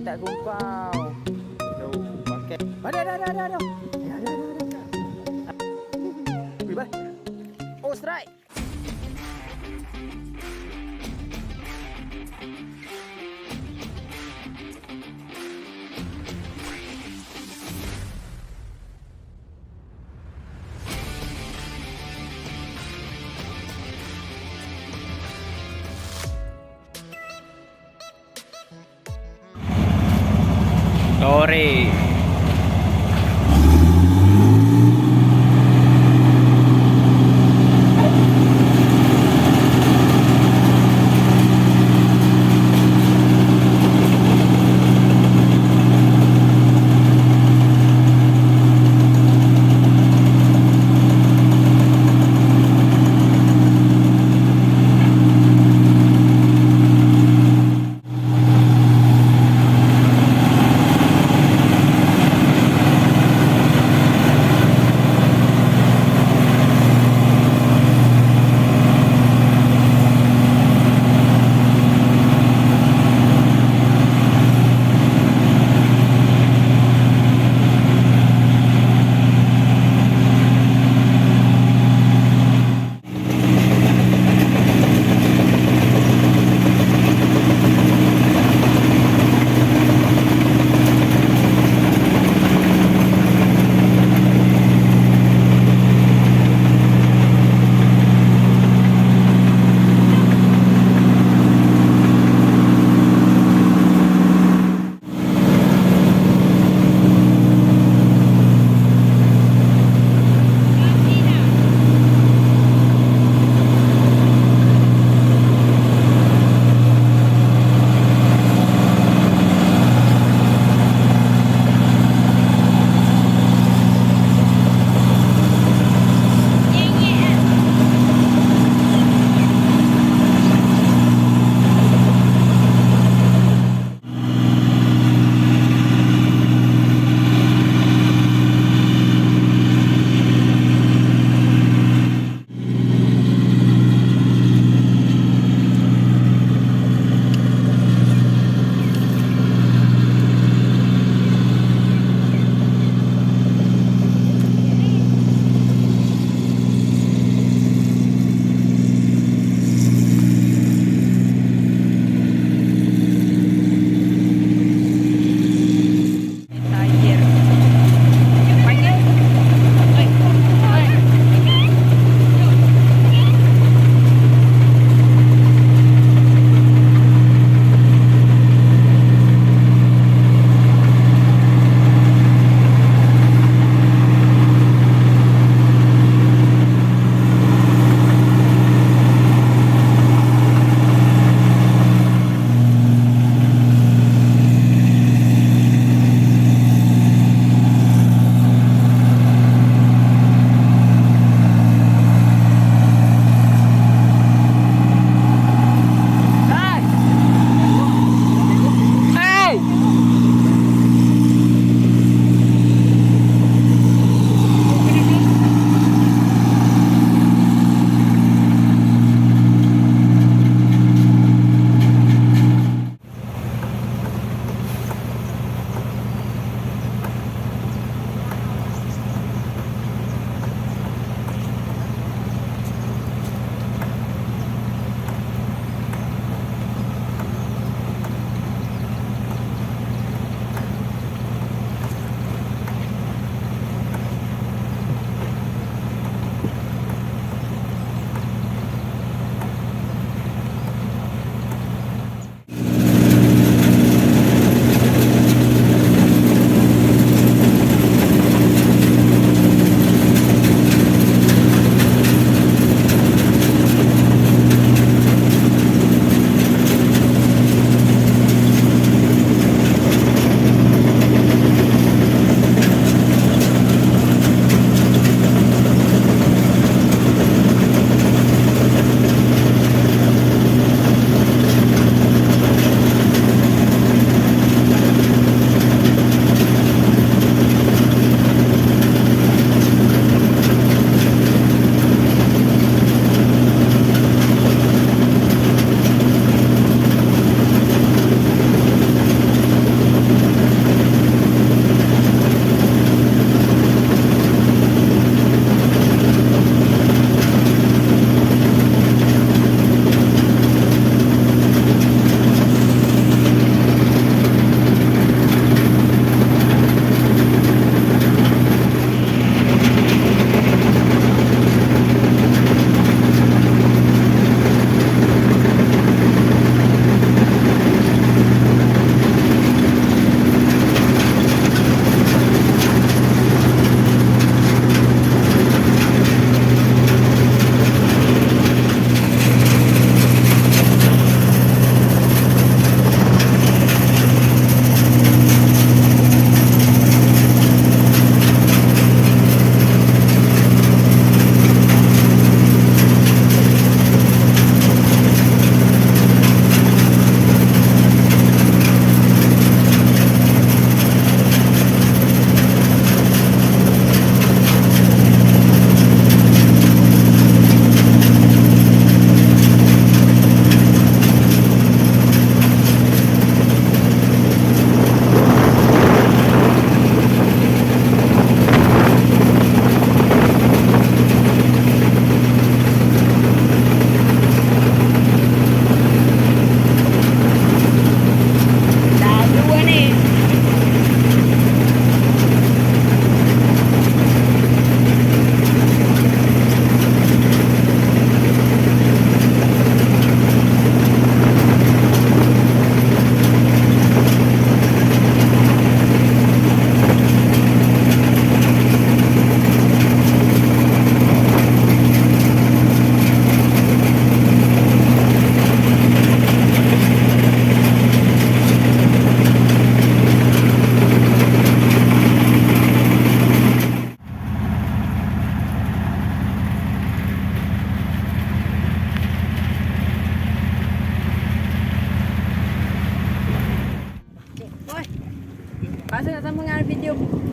tak kumpau. Tuh, pakai. Ada. Wih, balik. Oh, strike. Lori.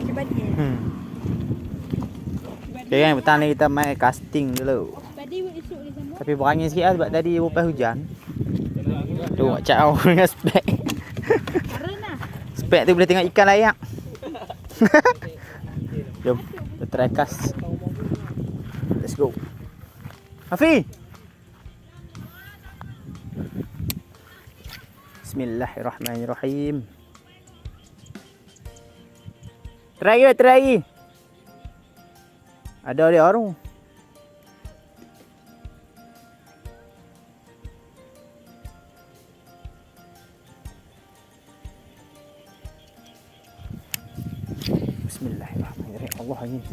Cuba dia. Okay kan, petang ni kita main casting dulu. Tadi esok ni sama. Tapi berangin sikit lah sebab tadi lepas hujan. Tu macam awak dengan spek. Karena Spek tu boleh tengok ikan layak. Jom, kita try cast. Let's go. Hafi. Bismillahirrahmanirrahim. Try lagi. Ada dia orang. Bismillahirrahmanirrahim. Allah angin.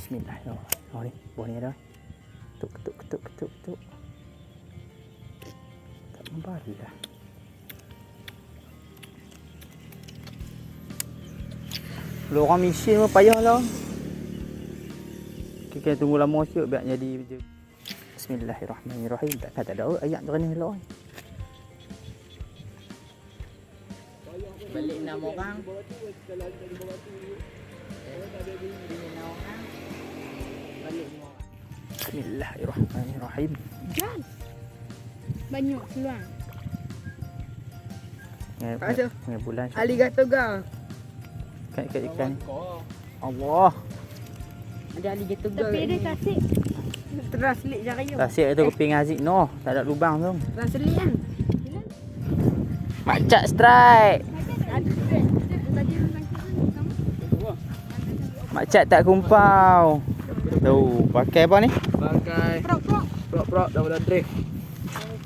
Bismillahirrahmanirrahim. Oh ni, buah ni ada. Ketuk. Tak membari dah. Kalau orang mesin pun payah lah. Kita tunggu lama sikit biar jadi je. Bismillahirrahmanirrahim. Tak ada ayat tu ni lah. Balik 6 orang. Bismillahirrahmanirrahim. Jan. Banyak keluar. Ada. Bulan. Alligator ga. Ikan ikan. Allah. Ada alligator ga. Tapi dia tasik. Teraslik je kayu. Tasik tu kuping Aziz noh. Tak ada lubang tu. Teraslik kan. Macak strike. Macak tak kumpau. Tu, pakai apa ni? Pakai prop dah drift.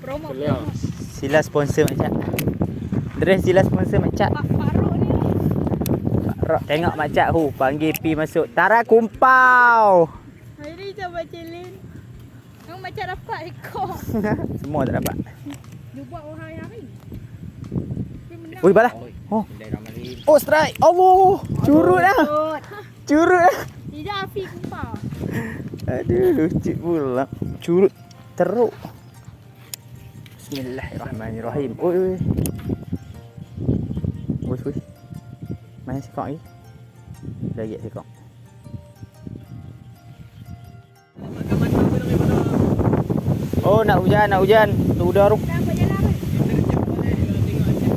Promo. Sila sponsor Macak. Dress sila sponsor Macak. Pak Rok ni. Pak Rok tengok Macak panggil pi masuk. Tara kumpau. Hari ni cuba challenge. Yang macam dapat ekor. Semua tak dapat. Dia buat hari-hari. Oi balah. Oh. Oh strike. Allah. Curut dah. Curut dah. Tidak api kumpau. Aduh lucu pula. Curut teruk. Bismillahirrahmanirrahim. Oi. Woi. Main sikok lagi. Dah get sikok. Oh nak hujan. Tu udah ruk. Nampak jalan apa?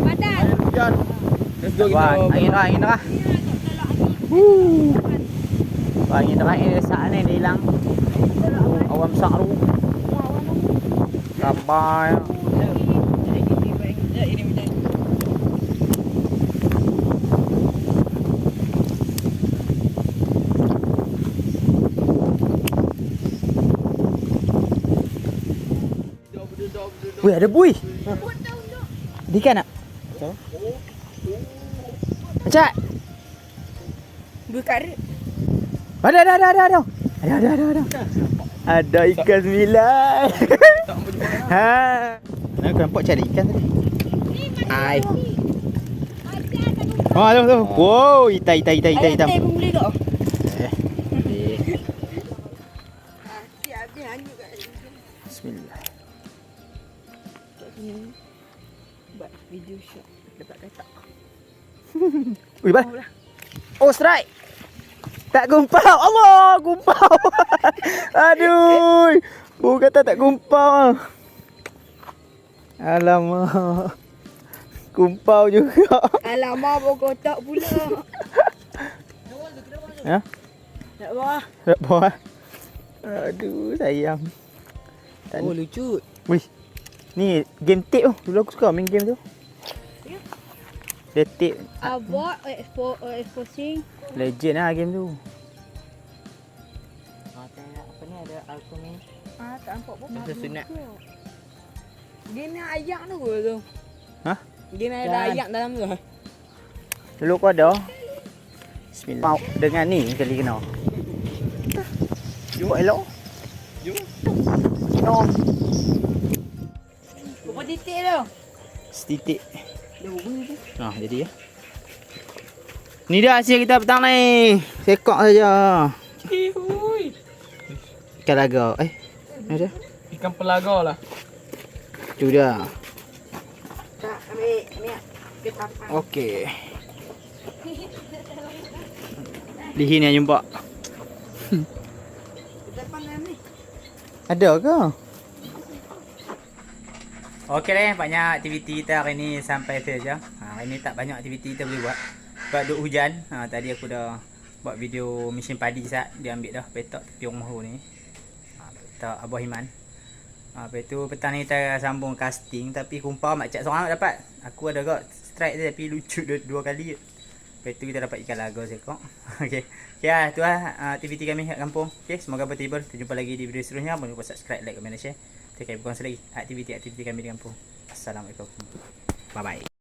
Badan. Hujan. Let's go Wah, kita. angin dah. Angin dah ini saat ni dia hilang. Awam besar tu. Sabar. Weh ada bui. Di kan nak? Macak. Dua karet. Ada. Ada ikan sembilan. Ha. Nak nampak cari ikan tadi. Hai. Oh, tu. Wow, hitam. Ayam pun boleh tak? Bismillah. Buat video shot dapat katak. Ui, bal. Oh, strike. Tak gumpau. Allah, gumpau. Aduh. Oh, kata tak gumpau. Alamak. Gumpau juga. Alamak, bawa kotak pula. Ha? Tak bawah. Tak bawah. Aduh, sayang. Oh lucu. Wih. Ni game tape tu. Dulu aku suka main game tu. Ya. Dia tape. Abot exposing. Legend lah game tu. Apa ni ada aku ni? Tak nampak pun. Macam sunat. Dia ni ayak tu ke tu? Hah? Dia ni ada ayak dalam tu. Dulu aku ada. Bismillah. Mau dengan ni kali kena. Buat elok. Jom. No. Berapa titik tu? Setitik. Jadi ya. Ni dia hasil kita petang ni. Sekok saja. Hui. Ikan laga. Ni dia. Ikan pelaga lah. Tu dia. Tak, ambil. Kita apa? Okey. Lihi ni jumpa. Depan ni. Ada ke? Okey deh, banyak aktiviti kita hari ni sampai saja. Hari ni tak banyak aktiviti kita boleh buat. Sebab duk hujan. Tadi aku dah buat video mesin padi sat. Dia ambil dah petak piung mahu ni. Petak Abah Iman. Lepas tu petang ni kita sambung casting. Tapi kumpar macam seorang dapat. Aku ada kat strike dia tapi lucu dua kali je. Lepas tu kita dapat ikan laga sekok. Okey. Ya, tu lah aktiviti kami kat kampung. Okey, semoga bertibar. Kita jumpa lagi di video seterusnya. Jangan lupa subscribe, like, komen dan share. Kita akan bukan lagi aktiviti kami di kampung. Assalamualaikum. Bye bye.